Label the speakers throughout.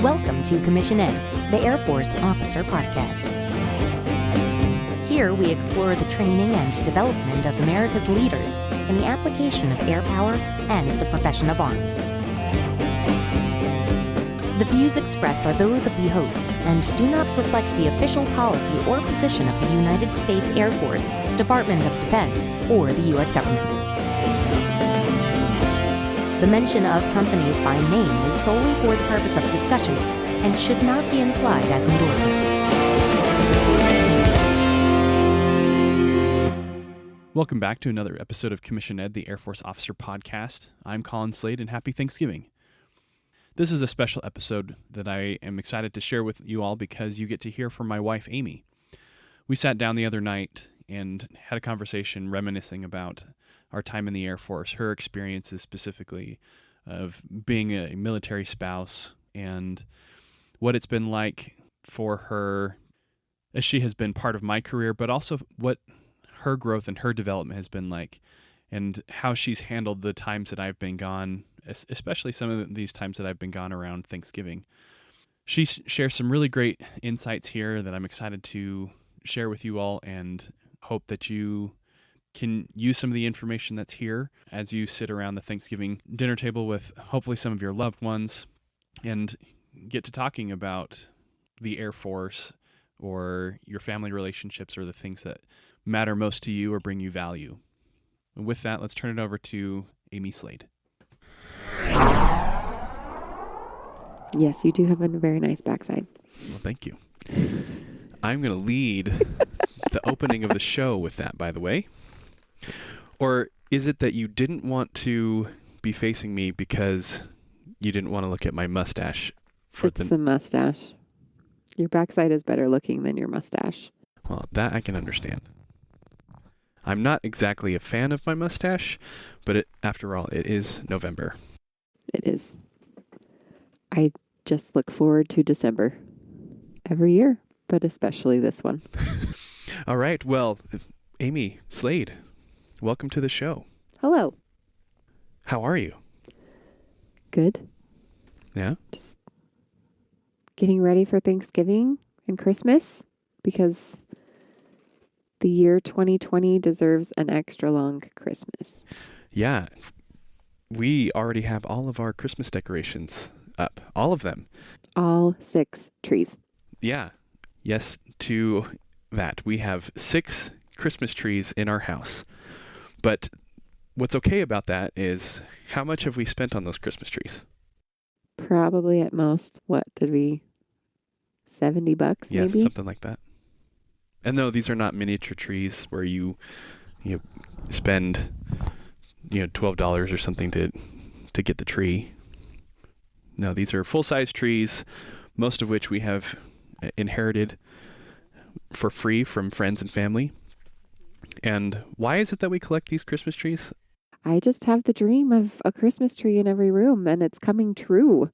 Speaker 1: Welcome to Commission Ed, the Air Force Officer Podcast. Here we explore the training and development of America's leaders in the application of air power and the profession of arms. The views expressed are those of the hosts and do not reflect the official policy or position of the United States Air Force, Department of Defense, or the U.S. government. The mention of companies by name is solely for the purpose of discussion and should not be implied as endorsement.
Speaker 2: Welcome back to another episode of Commission Ed, the Air Force Officer Podcast. I'm Colin Slade, and happy Thanksgiving. This is a special episode that I am excited to share with you all because you get to hear from my wife, Amy. We sat down the other night and had a conversation reminiscing about our time in the Air Force, her experiences specifically of being a military spouse, and what it's been like for her as she has been part of my career, but also what her growth and her development has been like, and how she's handled the times that I've been gone, especially some of these times that I've been gone around Thanksgiving. She shares some really great insights here that I'm excited to share with you all, and hope that you can use some of the information that's here as you sit around the Thanksgiving dinner table with hopefully some of your loved ones and get to talking about the Air Force or your family relationships or the things that matter most to you or bring you value. And with that, let's turn it over to Amy Slade.
Speaker 3: Yes, you do have a very nice backside.
Speaker 2: Well, thank you. I'm going to lead the opening of the show with that, by the way. Or is it that you didn't want to be facing me because you didn't want to look at my mustache?
Speaker 3: It's the mustache. Your backside is better looking than your mustache.
Speaker 2: Well, that I can understand. I'm not exactly a fan of my mustache, but after all, it is November.
Speaker 3: It is. I just look forward to December every year, but especially this one.
Speaker 2: All right. Well, Amy Slade, welcome to the show.
Speaker 3: Hello.
Speaker 2: How are you?
Speaker 3: Good.
Speaker 2: Yeah?
Speaker 3: Just getting ready for Thanksgiving and Christmas because the year 2020 deserves an extra long Christmas.
Speaker 2: Yeah. We already have all of our Christmas decorations up. All of them.
Speaker 3: All 6 trees.
Speaker 2: Yeah. Yes to that. We have 6 Christmas trees in our house. But what's okay about that is how much have we spent on those Christmas trees?
Speaker 3: Probably at most, what did we, $70 maybe?
Speaker 2: Yes, something like that. And no, these are not miniature trees where you spend $12 or something to get the tree. No, these are full-size trees, most of which we have inherited for free from friends and family. And why is it that we collect these Christmas trees?
Speaker 3: I just have the dream of a Christmas tree in every room, and it's coming true.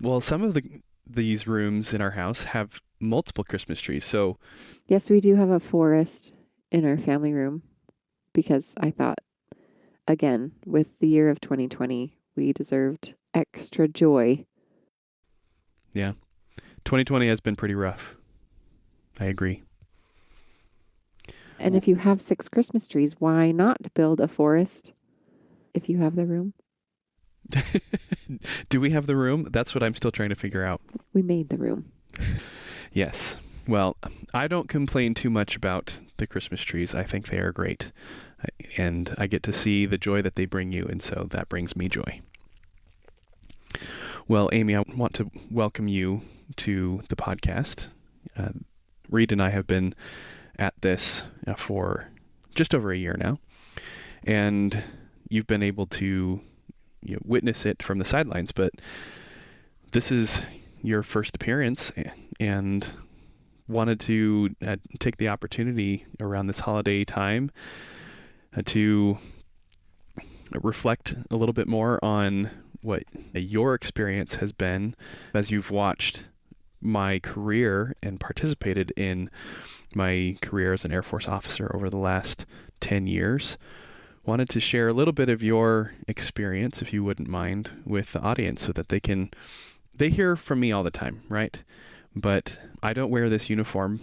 Speaker 2: Well, some of these rooms in our house have multiple Christmas trees, so...
Speaker 3: Yes, we do have a forest in our family room, because I thought, again, with the year of 2020, we deserved extra joy.
Speaker 2: Yeah. 2020 has been pretty rough. I agree.
Speaker 3: And if you have 6 Christmas trees, why not build a forest if you have the room?
Speaker 2: Do we have the room? That's what I'm still trying to figure out.
Speaker 3: We made the room.
Speaker 2: Yes. Well, I don't complain too much about the Christmas trees. I think they are great. And I get to see the joy that they bring you, and so that brings me joy. Well, Amy, I want to welcome you to the podcast. Reed and I have been at this for just over a year now, and you've been able to witness it from the sidelines, but this is your first appearance, and wanted to take the opportunity around this holiday time to reflect a little bit more on what your experience has been as you've watched my career and participated in my career as an Air Force officer over the last 10 years. Wanted to share a little bit of your experience, if you wouldn't mind, with the audience so that they can they hear from me all the time, right? But I don't wear this uniform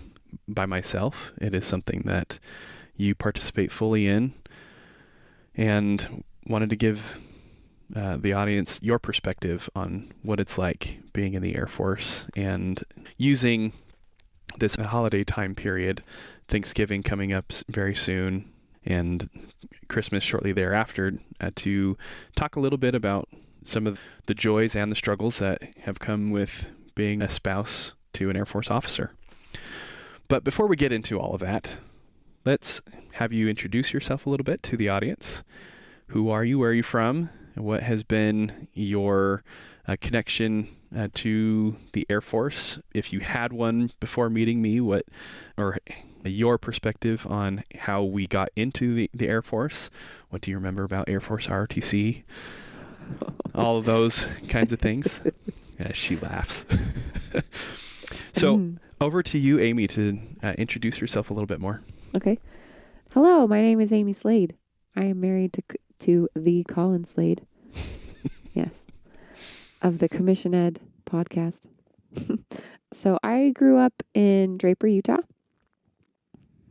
Speaker 2: by myself. It is something that you participate fully in, and wanted to give the audience your perspective on what it's like being in the Air Force and using this holiday time period, Thanksgiving coming up very soon, and Christmas shortly thereafter, to talk a little bit about some of the joys and the struggles that have come with being a spouse to an Air Force officer. But before we get into all of that, let's have you introduce yourself a little bit to the audience. Who are you? Where are you from? What has been your connection to the Air Force? If you had one before meeting me, or your perspective on how we got into the Air Force? What do you remember about Air Force ROTC? All of those kinds of things. Yeah, she laughs. So over to you, Amy, to introduce yourself a little bit more.
Speaker 3: Okay. Hello, my name is Amy Slade. I am married to the Colin Slade. Yes. Of the Commission Ed podcast. So I grew up in Draper, Utah.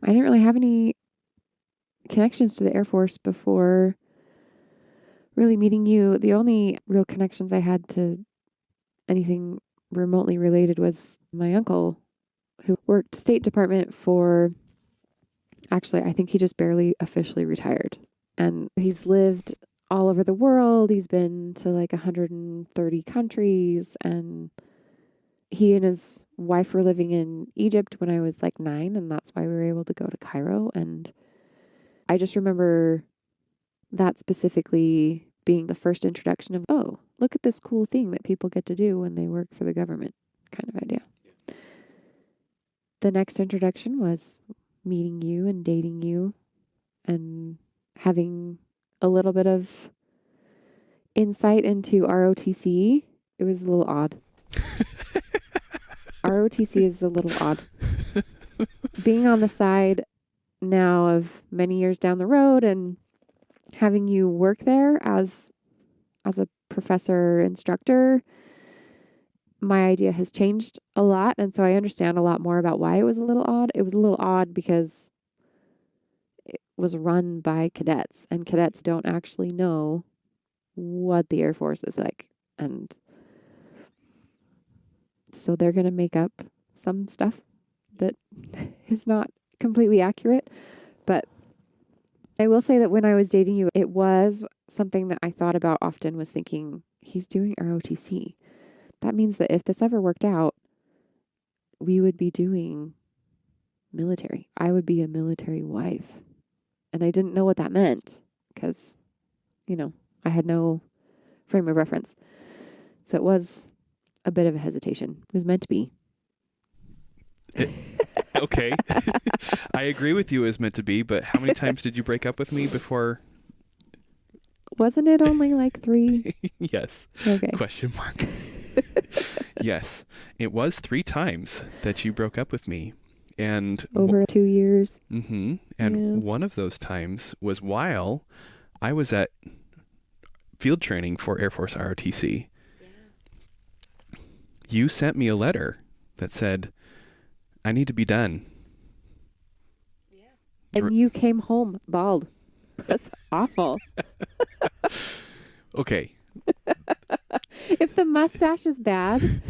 Speaker 3: I didn't really have any connections to the Air Force before really meeting you. The only real connections I had to anything remotely related was my uncle, who worked State Department for, actually, I think he just barely officially retired. And he's lived all over the world. He's been to like 130 countries, and he and his wife were living in Egypt when I was like 9, and that's why we were able to go to Cairo. And I just remember that specifically being the first introduction of, oh, look at this cool thing that people get to do when they work for the government kind of idea. Yeah. The next introduction was meeting you and dating you and having a little bit of insight into ROTC. It was a little odd. ROTC is a little odd. Being on the side now of many years down the road and having you work there as a professor instructor, my idea has changed a lot, and so I understand a lot more about why it was a little odd. It was a little odd because it was run by cadets, and cadets don't actually know what the Air Force is like, and so they're going to make up some stuff that is not completely accurate. But I will say that when I was dating you, it was something that I thought about often, was thinking, he's doing ROTC. That means that if this ever worked out, we would be doing military. I would be a military wife. And I didn't know what that meant because, I had no frame of reference. So it was a bit of a hesitation. It was meant to be.
Speaker 2: Okay. I agree with you, it was meant to be, but how many times did you break up with me before?
Speaker 3: Wasn't it only like 3?
Speaker 2: Yes.
Speaker 3: Okay.
Speaker 2: Question mark. Yes. It was 3 times that you broke up with me. And
Speaker 3: over 2 years.
Speaker 2: Mm-hmm. And one of those times was while I was at field training for Air Force ROTC. Yeah. You sent me a letter that said, I need to be done.
Speaker 3: Yeah. And you came home bald. That's awful.
Speaker 2: Okay.
Speaker 3: If the mustache is bad,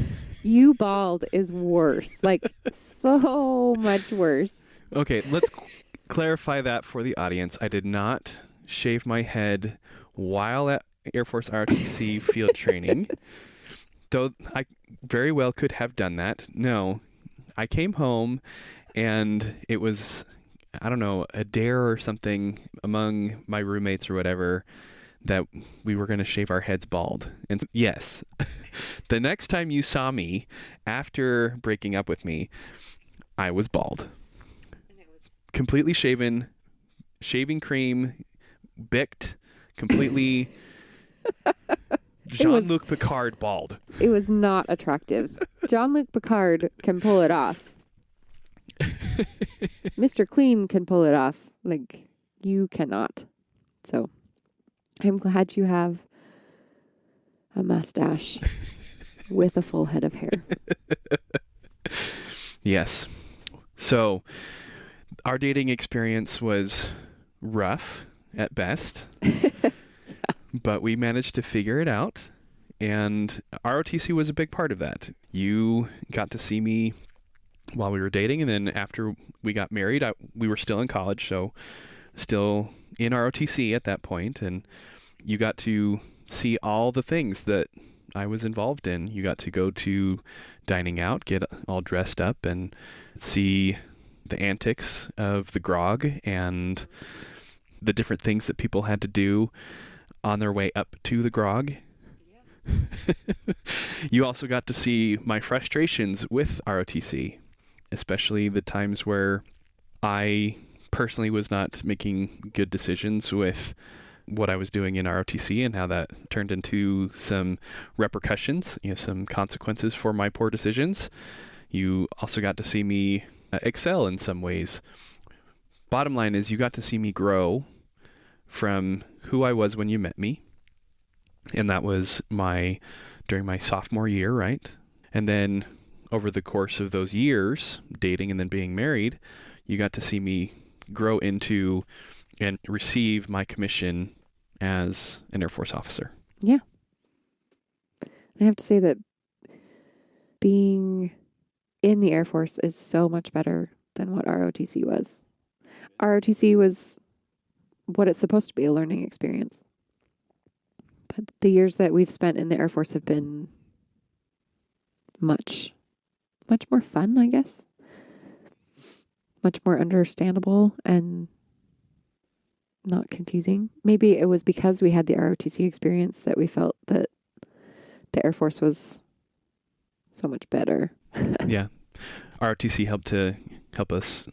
Speaker 3: you bald is worse. Like, so much worse.
Speaker 2: Okay, let's clarify that for the audience. I did not shave my head while at Air Force ROTC field training, though I very well could have done that. No, I came home and it was, I don't know, a dare or something among my roommates or whatever that we were going to shave our heads bald. And yes, the next time you saw me after breaking up with me, I was bald. And it was completely shaven, shaving cream, bicked, completely Jean-Luc Picard bald.
Speaker 3: It was not attractive. Jean-Luc Picard can pull it off. Mr. Clean can pull it off. Like, you cannot. So I'm glad you have a mustache. with a full head of hair.
Speaker 2: Yes. So our dating experience was rough at best, but we managed to figure it out. And ROTC was a big part of that. You got to see me while we were dating, and then after we got married, we were still in college, so still in ROTC at that point, and you got to see all the things that I was involved in. You got to go to dining out, get all dressed up, and see the antics of the grog and the different things that people had to do on their way up to the grog. You also got to see my frustrations with ROTC, especially the times where I personally was not making good decisions with what I was doing in ROTC and how that turned into some repercussions, some consequences for my poor decisions. You also got to see me excel in some ways. Bottom line is you got to see me grow from who I was when you met me. And that was during my sophomore year, right? And then over the course of those years, dating and then being married, you got to see me grow into and receive my commission as an Air Force officer.
Speaker 3: Yeah. I have to say that being in the Air Force is so much better than what ROTC was. ROTC was what it's supposed to be, a learning experience. But the years that we've spent in the Air Force have been much more fun, I guess. Much more understandable and not confusing. Maybe it was because we had the ROTC experience that we felt that the Air Force was so much better.
Speaker 2: Yeah. ROTC help us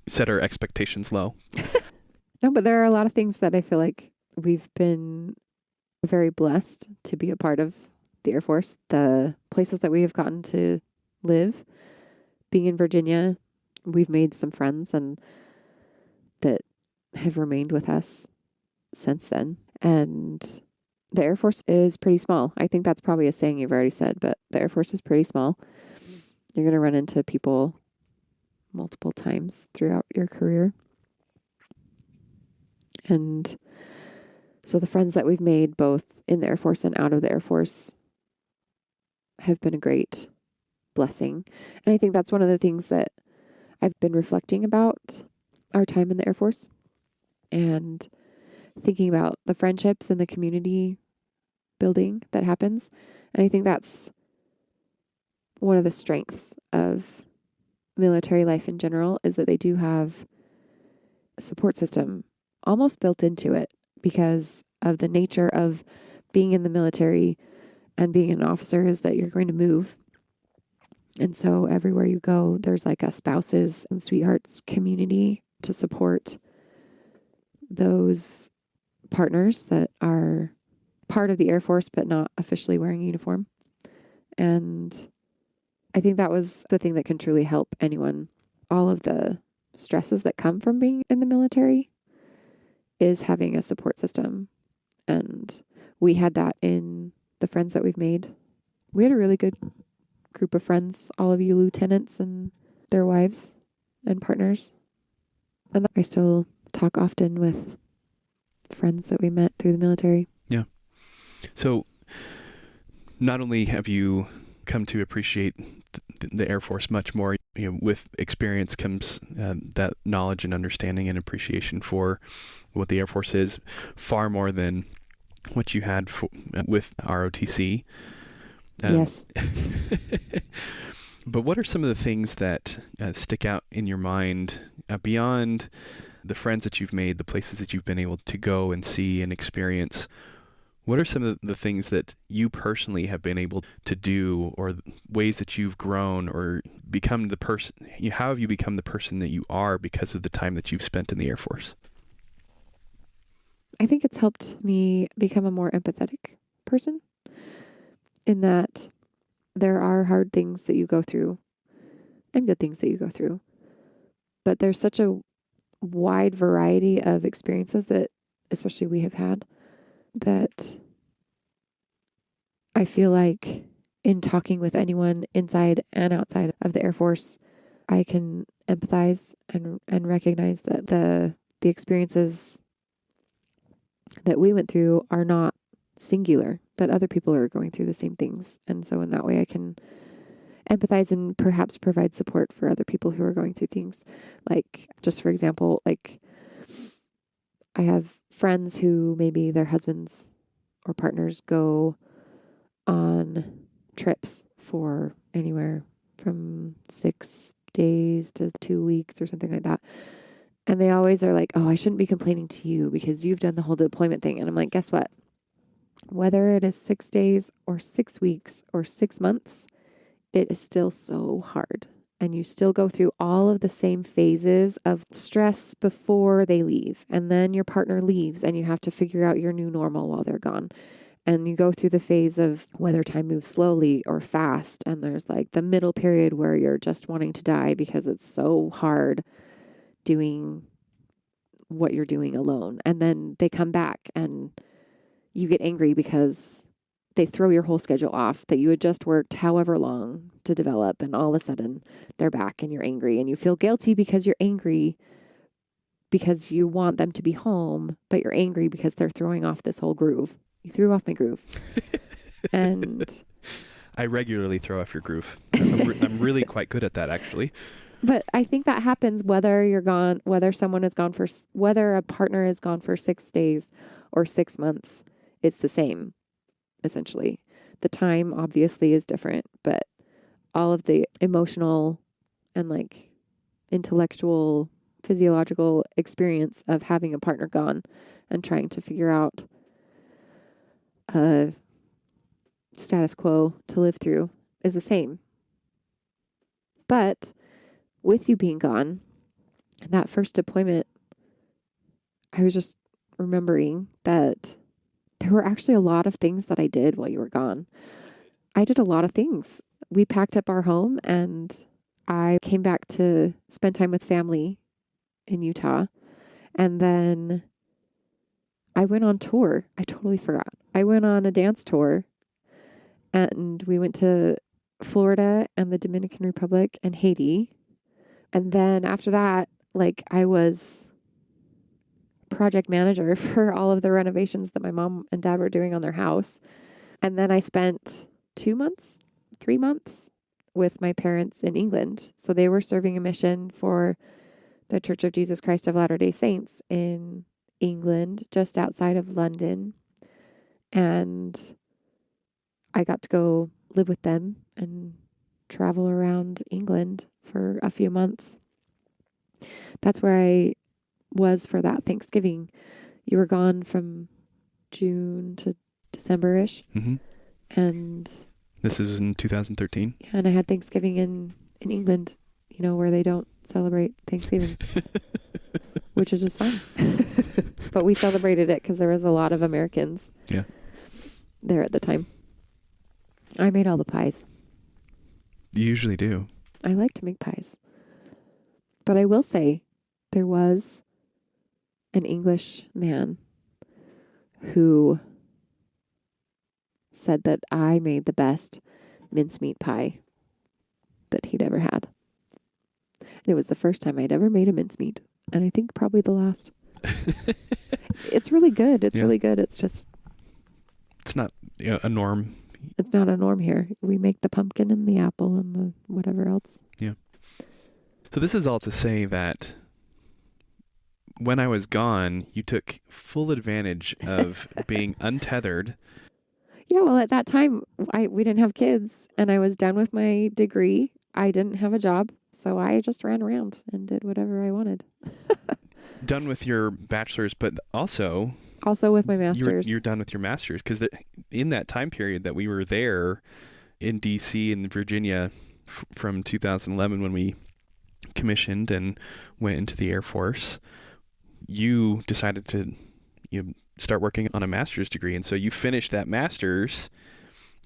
Speaker 2: set our expectations low.
Speaker 3: No, but there are a lot of things that I feel like we've been very blessed to be a part of the Air Force. The places that we have gotten to live, being in Virginia, we've made some friends and that have remained with us since then. And the Air Force is pretty small. I think that's probably a saying you've already said, but the Air Force is pretty small. You're going to run into people multiple times throughout your career. And so the friends that we've made both in the Air Force and out of the Air Force have been a great blessing. And I think that's one of the things that I've been reflecting about our time in the Air Force and thinking about the friendships and the community building that happens. And I think that's one of the strengths of military life in general is that they do have a support system almost built into it because of the nature of being in the military and being an officer is that you're going to move. And so everywhere you go, there's like a spouses and sweethearts community to support those partners that are part of the Air Force, but not officially wearing a uniform. And I think that was the thing that can truly help anyone. All of the stresses that come from being in the military is having a support system. And we had that in the friends that we've made. We had a really good group of friends, all of you lieutenants and their wives and partners. And I still talk often with friends that we met through the military.
Speaker 2: Yeah. So not only have you come to appreciate the Air Force much more, with experience comes that knowledge and understanding and appreciation for what the Air Force is, far more than what you had with ROTC.
Speaker 3: Yes.
Speaker 2: But what are some of the things that stick out in your mind beyond the friends that you've made, the places that you've been able to go and see and experience? What are some of the things that you personally have been able to do, or ways that you've grown or become the person? How have you become the person that you are because of the time that you've spent in the Air Force?
Speaker 3: I think it's helped me become a more empathetic person in that there are hard things that you go through and good things that you go through. But there's such a wide variety of experiences that, especially we have had, that I feel like in talking with anyone inside and outside of the Air Force, I can empathize and recognize that the experiences that we went through are not singular, that other people are going through the same things. And so in that way I can empathize and perhaps provide support for other people who are going through things. Like, just for example, like I have friends who maybe their husbands or partners go on trips for anywhere from 6 days to 2 weeks or something like that. And they always are like, oh, I shouldn't be complaining to you because you've done the whole deployment thing. And I'm like, guess what? Whether it is 6 days or 6 weeks or 6 months, it is still so hard. And you still go through all of the same phases of stress before they leave. And then your partner leaves and you have to figure out your new normal while they're gone. And you go through the phase of whether time moves slowly or fast. And there's like the middle period where you're just wanting to die because it's so hard doing what you're doing alone. And then they come back and you get angry because they throw your whole schedule off that you had just worked however long to develop. And all of a sudden they're back and you're angry and you feel guilty because you're angry because you want them to be home, but you're angry because they're throwing off this whole groove. You threw off my groove. And
Speaker 2: I regularly throw off your groove. I'm really quite good at that, actually.
Speaker 3: But I think that happens whether you're gone, whether someone is gone for, whether a partner is gone for 6 days or 6 months, it's the same, essentially. The time obviously is different, but all of the emotional and like intellectual, physiological experience of having a partner gone and trying to figure out a status quo to live through is the same. But with you being gone, that first deployment, I was just remembering that there were actually a lot of things that I did while you were gone. I did a lot of things. We packed up our home and I came back to spend time with family in Utah. And then I went on tour. I totally forgot. I went on a dance tour and we went to Florida and the Dominican Republic and Haiti. And then after that, like I was project manager for all of the renovations that my mom and dad were doing on their house. And then I spent 3 months with my parents in England. So they were serving a mission for the Church of Jesus Christ of Latter-day Saints in England, just outside of London. And I got to go live with them and travel around England for a few months. That's where I was for that Thanksgiving. You were gone from June to December-ish.
Speaker 2: Mm-hmm.
Speaker 3: And
Speaker 2: this is in 2013.
Speaker 3: Yeah, and I had Thanksgiving in England, you know, where they don't celebrate Thanksgiving, which is just fine. But we celebrated it because there was a lot of Americans there at the time. I made all the pies.
Speaker 2: You usually do.
Speaker 3: I like to make pies. But I will say there was an English man who said that I made the best mincemeat pie that he'd ever had. And it was the first time I'd ever made a mincemeat. And I think probably the last. It's really good. It's really good. It's just...
Speaker 2: It's not a norm.
Speaker 3: It's not a norm here. We make the pumpkin and the apple and the whatever else.
Speaker 2: Yeah. So this is all to say that when I was gone, you took full advantage of being untethered.
Speaker 3: Yeah, well, at that time, we didn't have kids, and I was done with my degree. I didn't have a job, so I just ran around and did whatever I wanted.
Speaker 2: Done with your bachelor's, but also
Speaker 3: with my master's.
Speaker 2: You're done with your master's, because in that time period that we were there in D.C. and Virginia from 2011 when we commissioned and went into the Air Force, you decided to start working on a master's degree. And so you finished that master's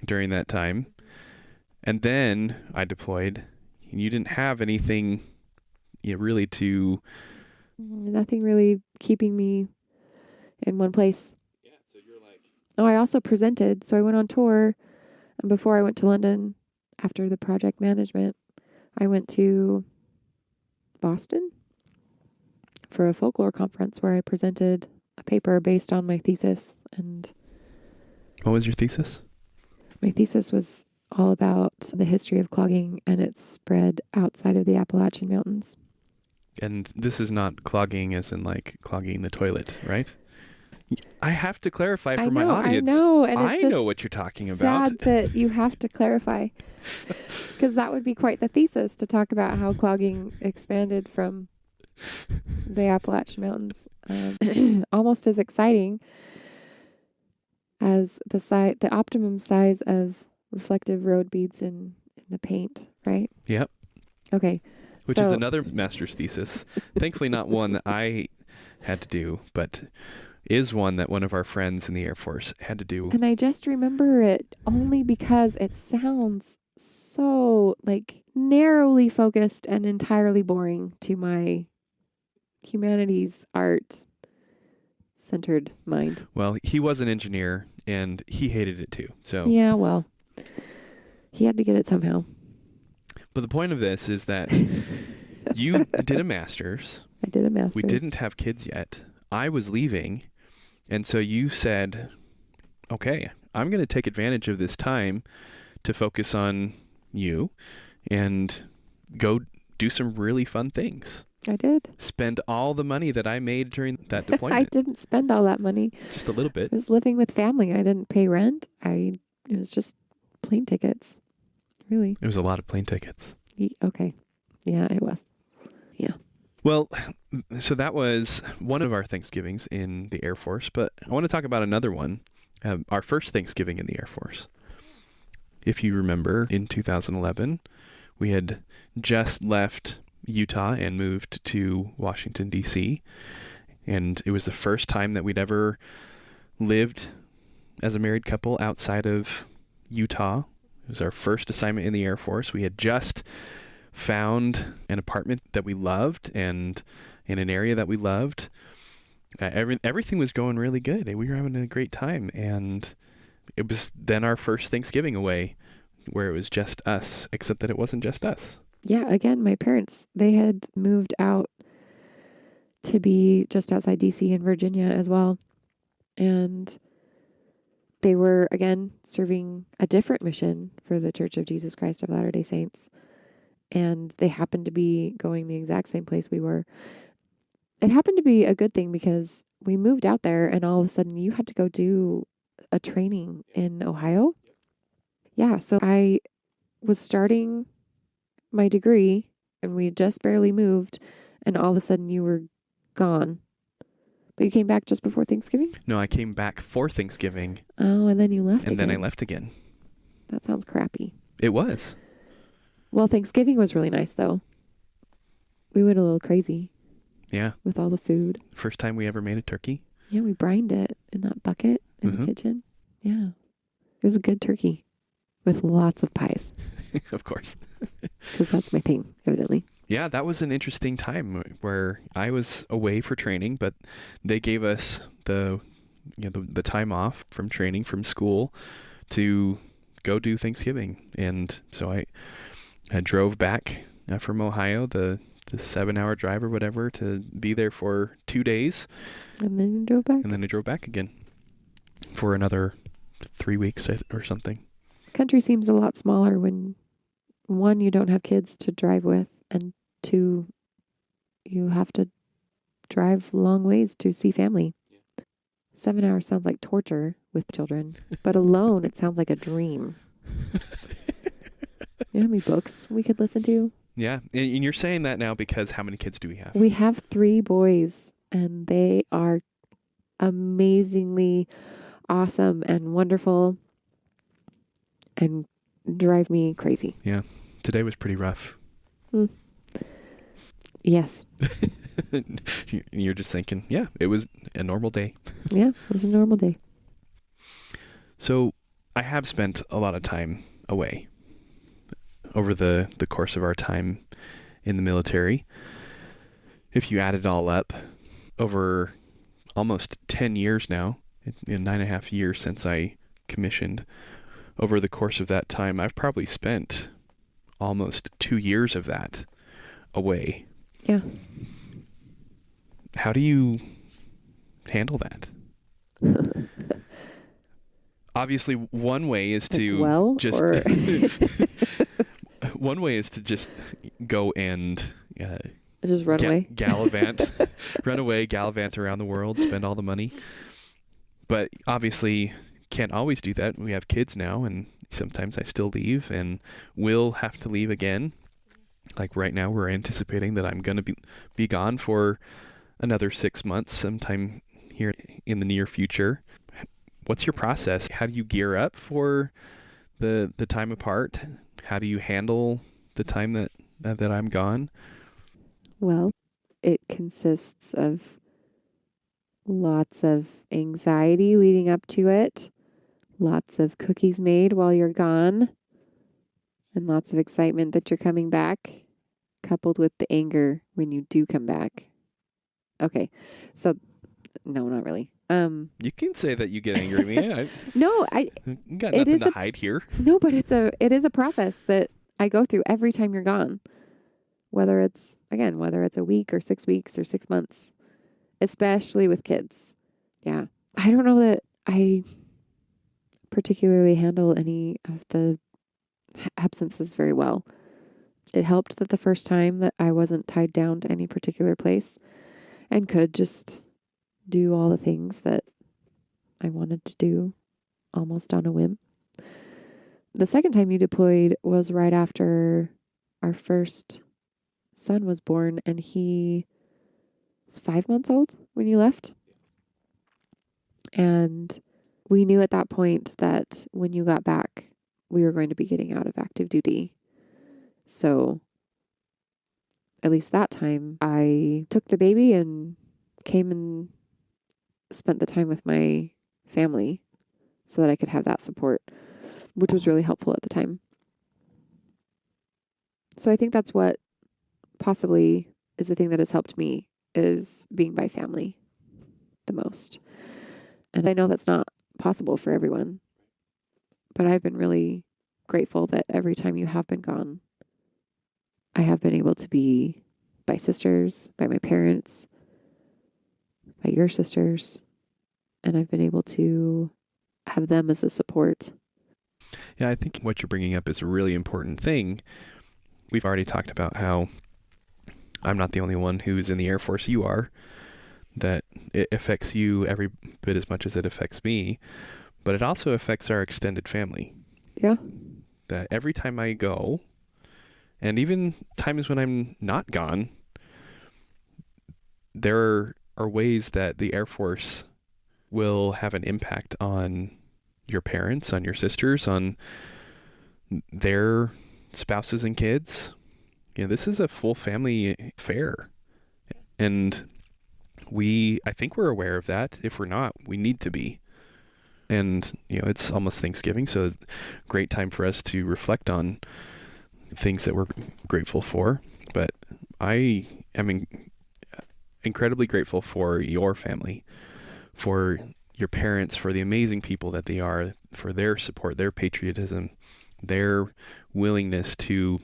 Speaker 2: during that time. And then I deployed. And you didn't have anything really to...
Speaker 3: Nothing really keeping me in one place.
Speaker 2: Yeah, so you're like...
Speaker 3: Oh, I also presented. So I went on tour And before I went to London, after the project management, I went to Boston for a folklore conference where I presented a paper based on my thesis. And
Speaker 2: What was your thesis?
Speaker 3: my thesis was all about the history of clogging and its spread outside of the Appalachian Mountains.
Speaker 2: And this is not clogging as in like clogging the toilet, right? I have to clarify for my audience.
Speaker 3: I know. And
Speaker 2: I
Speaker 3: it's just
Speaker 2: know what you're talking about.
Speaker 3: sad that you have to clarify, because that would be quite the thesis, to talk about how clogging expanded from the Appalachian Mountains. Almost as exciting as the optimum size of reflective road beads in the paint, right?
Speaker 2: Yep.
Speaker 3: Okay.
Speaker 2: Which is another master's thesis. Thankfully not one that I had to do, but is one that one of our friends in the Air Force had to do.
Speaker 3: And I just remember it only because it sounds so like narrowly focused and entirely boring to my humanities art centered mind.
Speaker 2: Well, he was an engineer and he hated it too. So
Speaker 3: yeah, well, he had to get it somehow.
Speaker 2: But the point of this is that you did a master's.
Speaker 3: I did a master's.
Speaker 2: We didn't have kids yet. I was leaving. And so you said, okay, I'm going to take advantage of this time to focus on you and go do some really fun things.
Speaker 3: I did.
Speaker 2: Spend all the money that I made during that deployment.
Speaker 3: I didn't spend all that money.
Speaker 2: Just a little bit.
Speaker 3: I was living with family. I didn't pay rent. It was just plane tickets. Really?
Speaker 2: It was a lot of plane tickets.
Speaker 3: Okay. Yeah, it was. Yeah.
Speaker 2: Well, so that was one of our Thanksgivings in the Air Force, but I want to talk about another one, our first Thanksgiving in the Air Force. If you remember, in 2011, we had just left Utah and moved to Washington, D.C., and it was the first time that we'd ever lived as a married couple outside of Utah. It was our first assignment in the Air Force. We had just found an apartment that we loved and in an area that we loved. Everything was going really good. We were having a great time. And it was then our first Thanksgiving away where it was just us, except that it wasn't just us.
Speaker 3: Yeah, again, my parents, they had moved out to be just outside D.C. in Virginia as well. And they were, again, serving a different mission for the Church of Jesus Christ of Latter-day Saints. And they happened to be going the exact same place we were. It happened to be a good thing because we moved out there and all of a sudden you had to go do a training in Ohio. Yeah, so I was starting my degree and we had just barely moved and all of a sudden you were gone. But you came back just before Thanksgiving?
Speaker 2: No, I came back for Thanksgiving.
Speaker 3: Oh, and then you left
Speaker 2: and
Speaker 3: again.
Speaker 2: then I left again.
Speaker 3: That sounds crappy.
Speaker 2: It was.
Speaker 3: Well, Thanksgiving was really nice, though. We went a little crazy.
Speaker 2: Yeah.
Speaker 3: With all the food.
Speaker 2: First time we ever made a turkey.
Speaker 3: Yeah, we brined it in that bucket in the kitchen. Yeah. It was a good turkey with lots of pies.
Speaker 2: Of course.
Speaker 3: Because that's my thing, evidently.
Speaker 2: Yeah, that was an interesting time where I was away for training, but they gave us the time off from training from school to go do Thanksgiving. And so I drove back from Ohio, the 7-hour drive or whatever, to be there for 2 days.
Speaker 3: And then you drove back?
Speaker 2: And then I drove back again for another 3 weeks or something.
Speaker 3: Country seems a lot smaller when, 1, you don't have kids to drive with, and 2, you have to drive long ways to see family. 7 hours sounds like torture with children, but alone it sounds like a dream. You know how many books we could listen to?
Speaker 2: Yeah, and you're saying that now because how many kids do we have?
Speaker 3: We have 3 boys, and they are amazingly awesome and wonderful and drive me crazy.
Speaker 2: Yeah, today was pretty rough.
Speaker 3: Yes.
Speaker 2: You're just thinking, yeah, it was a normal day.
Speaker 3: Yeah, it was a normal day.
Speaker 2: So I have spent a lot of time away over the course of our time in the military. If you add it all up, over almost 10 years now, 9.5 years since I commissioned, over the course of that time, I've probably spent almost 2 years of that away.
Speaker 3: Yeah.
Speaker 2: How do you handle that? Obviously, one way is to one way is to just go and
Speaker 3: just run away,
Speaker 2: gallivant, run away, gallivant around the world, spend all the money. But obviously, can't always do that. We have kids now, and sometimes I still leave, and will have to leave again. Like right now, we're anticipating that I'm going to be gone for another 6 months, sometime here in the near future. What's your process? How do you gear up for the time apart? How do you handle the time that I'm gone?
Speaker 3: Well, it consists of lots of anxiety leading up to it, lots of cookies made while you're gone, and lots of excitement that you're coming back, coupled with the anger when you do come back. Okay, so no, not really.
Speaker 2: You can say that you get angry at me.
Speaker 3: No,
Speaker 2: you got nothing to hide here.
Speaker 3: No, but it is a process that I go through every time you're gone. Whether it's a week or 6 weeks or 6 months, especially with kids. Yeah. I don't know that I particularly handle any of the absences very well. It helped that the first time that I wasn't tied down to any particular place and could just do all the things that I wanted to do almost on a whim. The second time you deployed was right after our first son was born, and he was 5 months old when you left. And we knew at that point that when you got back, we were going to be getting out of active duty. So at least that time, I took the baby and came and spent the time with my family so that I could have that support, which was really helpful at the time. So I think that's what possibly is the thing that has helped me, is being by family the most. And I know that's not possible for everyone, but I've been really grateful that every time you have been gone, I have been able to be by sisters, by my parents, by your sisters, and I've been able to have them as a support.
Speaker 2: Yeah, I think what you're bringing up is a really important thing. We've already talked about how I'm not the only one who's in the Air Force. You are. That it affects you every bit as much as it affects me, but it also affects our extended family.
Speaker 3: Yeah.
Speaker 2: That every time I go, and even times when I'm not gone, there are ways that the Air Force will have an impact on your parents, on your sisters, on their spouses and kids. This is a full family affair. And I think we're aware of that. If we're not, we need to be. And, it's almost Thanksgiving, so it's a great time for us to reflect on things that we're grateful for. But I am incredibly grateful for your family, for your parents, for the amazing people that they are, for their support, their patriotism, their willingness to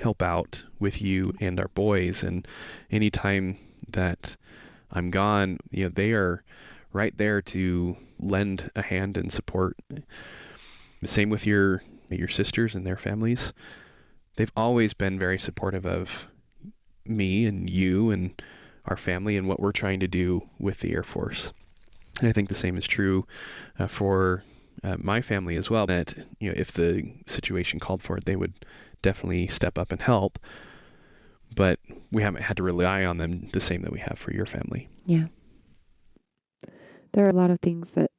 Speaker 2: help out with you and our boys. And anytime that I'm gone, they are right there to lend a hand and support. The same with your sisters and their families. They've always been very supportive of me and you and our family and what we're trying to do with the Air Force. And I think the same is true for my family as well, that, if the situation called for it, they would definitely step up and help. But we haven't had to rely on them the same that we have for your family.
Speaker 3: Yeah. There are a lot of things that,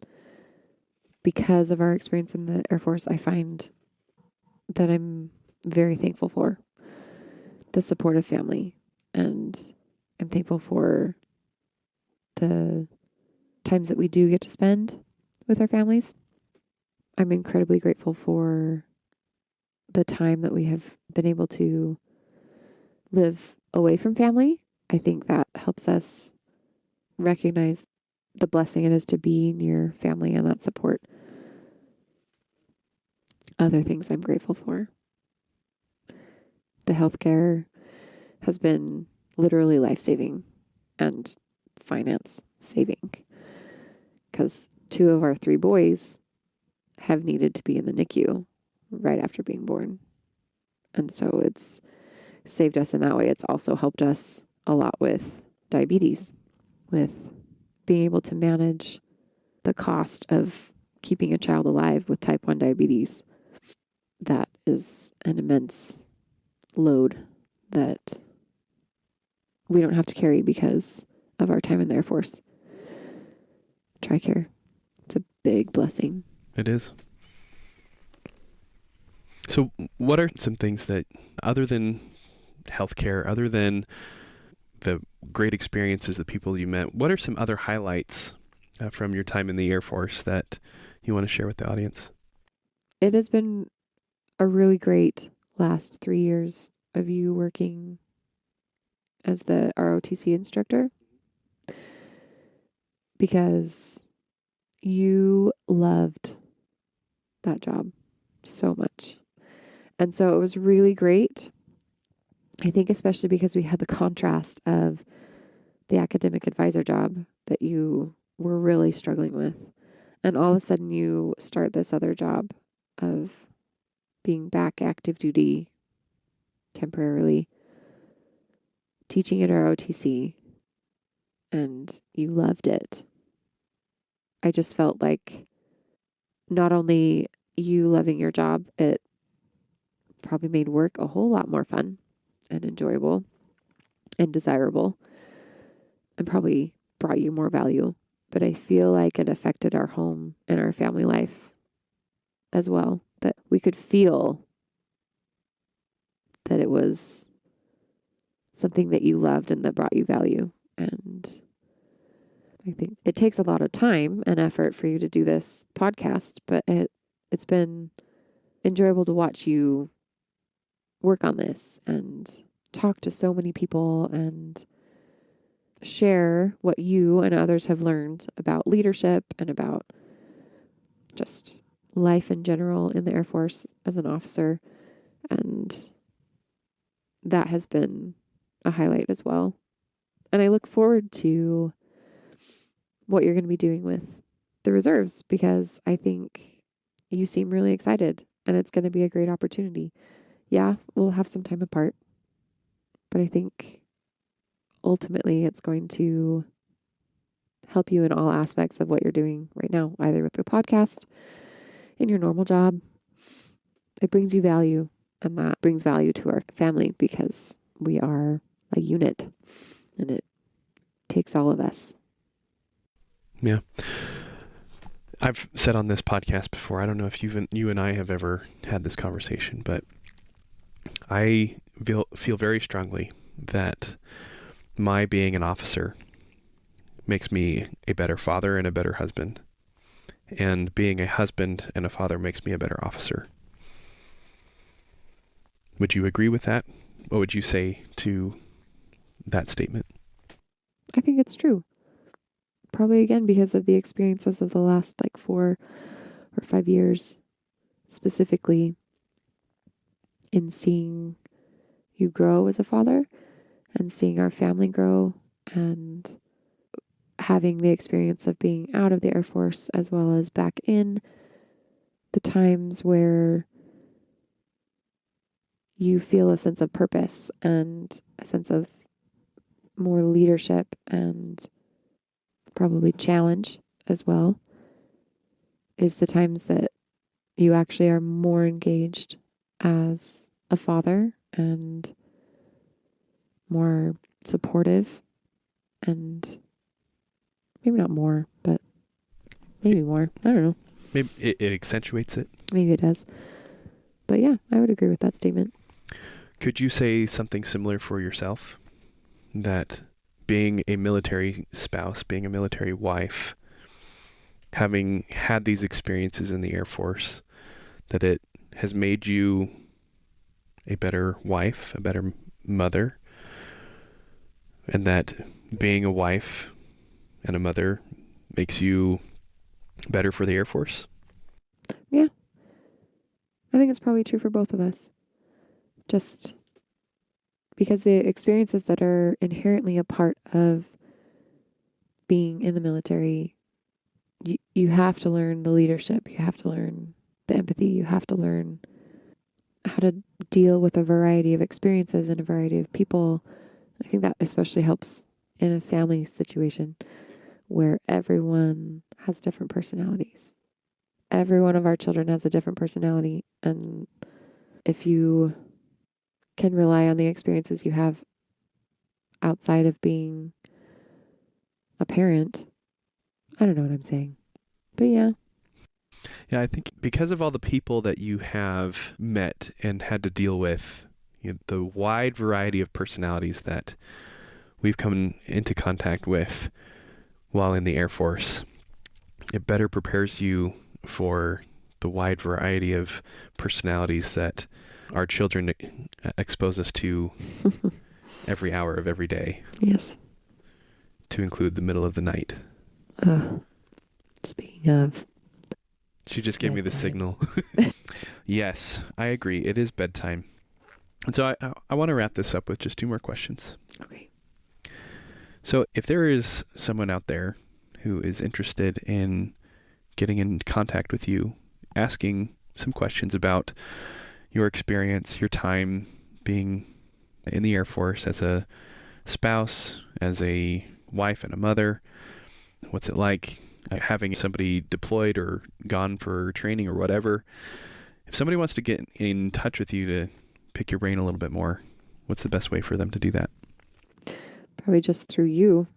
Speaker 3: because of our experience in the Air Force, I find that I'm very thankful for. The support of family. And I'm thankful for the times that we do get to spend with our families. I'm incredibly grateful for the time that we have been able to live away from family. I think that helps us recognize the blessing it is to be near family and that support. other things I'm grateful for. The healthcare has been literally life-saving and finance saving, because 2 of our 3 boys have needed to be in the NICU right after being born. And so it's saved us in that way. It's also helped us a lot with diabetes, with being able to manage the cost of keeping a child alive with type 1 diabetes. That is an immense load that we don't have to carry because of our time in the Air Force. TRICARE. It's a big blessing.
Speaker 2: It is. So what are some things that, other than healthcare, other than the great experiences, the people you met, what are some other highlights from your time in the Air Force that you want to share with the audience?
Speaker 3: It has been a really great last 3 years of you working as the ROTC instructor, because you loved that job so much. And so it was really great. I think especially because we had the contrast of the academic advisor job that you were really struggling with. And all of a sudden you start this other job of being back active duty temporarily, teaching at ROTC, and you loved it. I just felt like not only you loving your job, it probably made work a whole lot more fun and enjoyable and desirable, and probably brought you more value. But I feel like it affected our home and our family life as well, that we could feel that it was something that you loved and that brought you value. And I think it takes a lot of time and effort for you to do this podcast, but it's been enjoyable to watch you work on this and talk to so many people and share what you and others have learned about leadership and about just life in general in the Air Force as an officer. And that has been a highlight as well. And I look forward to what you're going to be doing with the reserves, because I think you seem really excited and it's going to be a great opportunity. Yeah, we'll have some time apart, but I think ultimately it's going to help you in all aspects of what you're doing right now, either with the podcast, in your normal job. It brings you value, and that brings value to our family because we are a unit and it takes all of us.
Speaker 2: Yeah. I've said on this podcast before, I don't know if you and I have ever had this conversation, but I feel very strongly that my being an officer makes me a better father and a better husband. And being a husband and a father makes me a better officer. Would you agree with that? What would you say to that statement?
Speaker 3: I think it's true. Probably again because of the experiences of the last 4 or 5 years, specifically in seeing you grow as a father and seeing our family grow, and having the experience of being out of the Air Force as well as back in, the times where you feel a sense of purpose and a sense of more leadership and probably challenge as well, is the times that you actually are more engaged as a father and more supportive, and maybe not more, but maybe more. I don't know.
Speaker 2: Maybe it accentuates it.
Speaker 3: Maybe it does. But yeah, I would agree with that statement.
Speaker 2: Could you say something similar for yourself? That being a military spouse, being a military wife, having had these experiences in the Air Force, that it has made you a better wife, a better mother, and that being a wife and a mother makes you better for the Air Force?
Speaker 3: Yeah. I think it's probably true for both of us. Just because the experiences that are inherently a part of being in the military, you have to learn the leadership, you have to learn the empathy, you have to learn how to deal with a variety of experiences and a variety of people. I think that especially helps in a family situation where everyone has different personalities. Every one of our children has a different personality, and if you can rely on the experiences you have outside of being a parent, I don't know what I'm saying, but yeah.
Speaker 2: Yeah, I think because of all the people that you have met and had to deal with, the wide variety of personalities that we've come into contact with while in the Air Force, it better prepares you for the wide variety of personalities that our children expose us to every hour of every day.
Speaker 3: Yes.
Speaker 2: To include the middle of the night.
Speaker 3: Speaking of.
Speaker 2: She just gave me the signal. Yes, I agree. It is bedtime. And so I want to wrap this up with just 2 more questions.
Speaker 3: Okay.
Speaker 2: So if there is someone out there who is interested in getting in contact with you, asking some questions about your experience, your time being in the Air Force as a spouse, as a wife and a mother, what's it like having somebody deployed or gone for training or whatever. If somebody wants to get in touch with you to pick your brain a little bit more, what's the best way for them to do that?
Speaker 3: Probably just through you,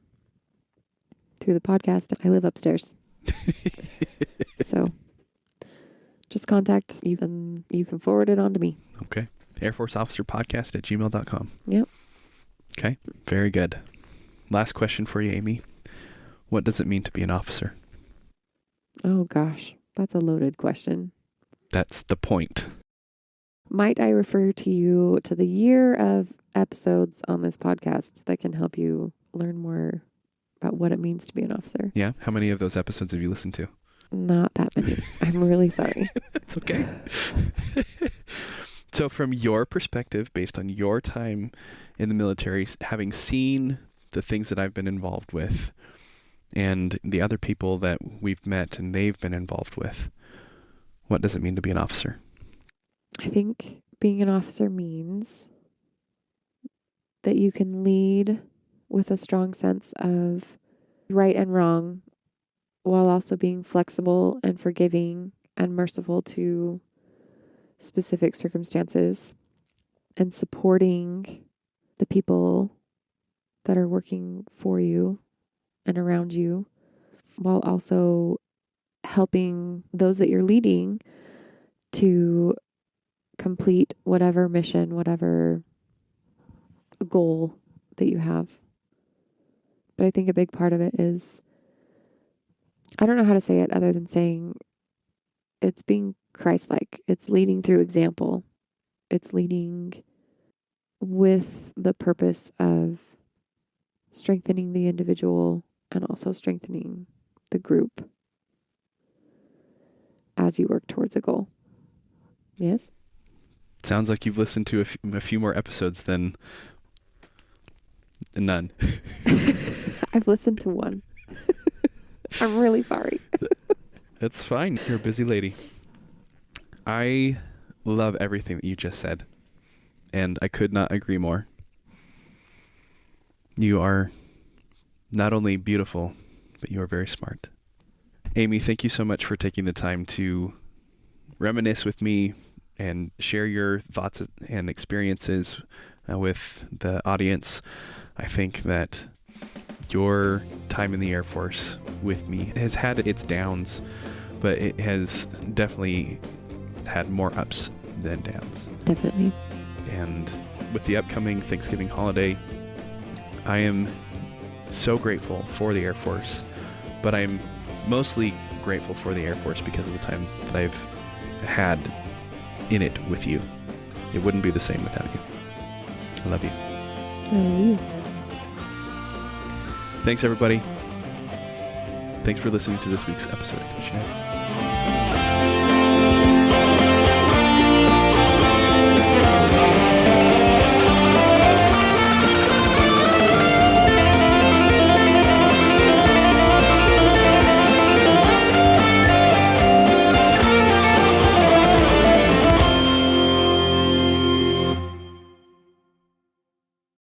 Speaker 3: through the podcast. I live upstairs. So just contact you and you can forward it on to me.
Speaker 2: Okay. airforceofficerpodcast@gmail.com.
Speaker 3: Yep.
Speaker 2: Okay. Very good. Last question for you, Amy. What does it mean to be an officer?
Speaker 3: Oh gosh, that's a loaded question.
Speaker 2: That's the point.
Speaker 3: Might I refer to you to the year of episodes on this podcast that can help you learn more about what it means to be an officer?
Speaker 2: Yeah. How many of those episodes have you listened to?
Speaker 3: Not that many. I'm really sorry.
Speaker 2: It's okay. So from your perspective, based on your time in the military, having seen the things that I've been involved with and the other people that we've met and they've been involved with, what does it mean to be an officer?
Speaker 3: I think being an officer means that you can lead with a strong sense of right and wrong while also being flexible and forgiving and merciful to specific circumstances and supporting the people that are working for you and around you, while also helping those that you're leading to complete whatever mission, whatever goal that you have. But I think a big part of it is, I don't know how to say it other than saying it's being Christ-like. It's leading through example. It's leading with the purpose of strengthening the individual and also strengthening the group as you work towards a goal. Yes?
Speaker 2: Sounds like you've listened to a few more episodes than none.
Speaker 3: I've listened to one. I'm really sorry.
Speaker 2: That's fine. You're a busy lady. I love everything that you just said, and I could not agree more. You are not only beautiful, but you are very smart. Amy, thank you so much for taking the time to reminisce with me and share your thoughts and experiences with the audience. I think that your time in the Air Force with me has had its downs, but it has definitely had more ups than downs.
Speaker 3: Definitely.
Speaker 2: And with the upcoming Thanksgiving holiday, I am so grateful for the Air Force, but I'm mostly grateful for the Air Force because of the time that I've had in it with you. It wouldn't be the same without you. I love you.
Speaker 3: I love you.
Speaker 2: Thanks, everybody. Thanks for listening to this week's episode of Commission Ed.